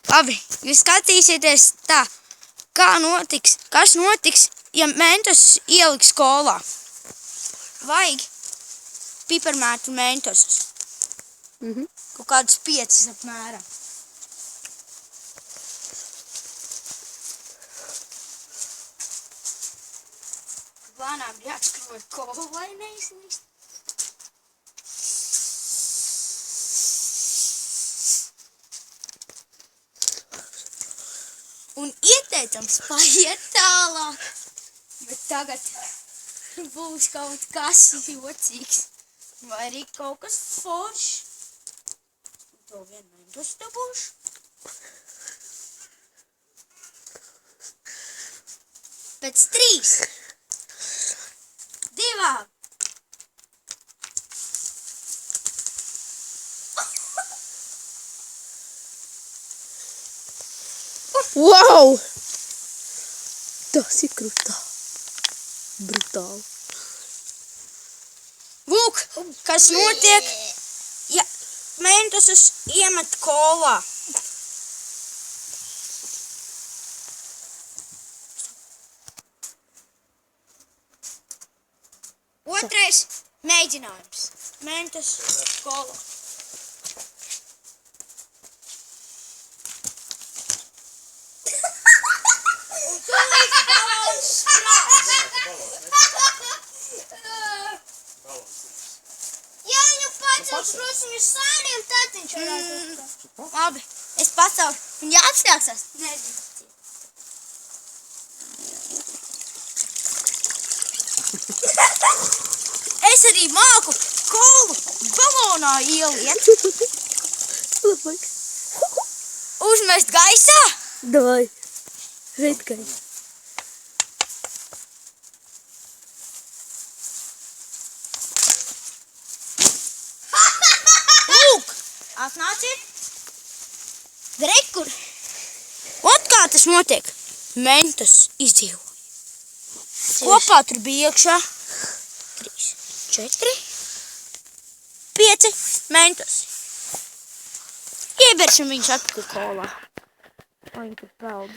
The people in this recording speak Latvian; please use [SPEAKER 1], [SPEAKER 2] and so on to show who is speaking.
[SPEAKER 1] Labi, jūs skatīsieties tā, kas notiks, ja mentos ieliks kolā. Vajag piparmētu mentosus. Kaut kādus 5 apmēram. Lēnām jāatskroja kola, lai neizlīst. Un ieteicams paiet tālāk, bet tagad būs kaut kas jocīgs. Vai arī kaut kas foršs. Un to vienmēr uzstabūšu. Pēc 3, 2.
[SPEAKER 2] Wow! Tas ir krutā. Brutāli.
[SPEAKER 1] Lūk, kas notiek, ja mentosus iemet kolā. Otrais mēģinājums. Mentos kolā. Un tu līdz balons sprāst. Ja viņu pacels rusiņu sāriem, tad viņš varētu. Labi, es pacelšu. Un jāapstāksās? Nezinu. Es arī māku kolu balonā ieliet.
[SPEAKER 2] Labāk.
[SPEAKER 1] Uzmest gaisā.
[SPEAKER 2] Davai. Reit gaisa.
[SPEAKER 1] Lūk, atnāciet. Rekur. Ot kā tas notiek. Mentos izdzīvo. Kopā tur bija iekšā 3, 4, 5 mentos. Ieberšam viņus atpakaļ kolā. Lai viņi tur peld.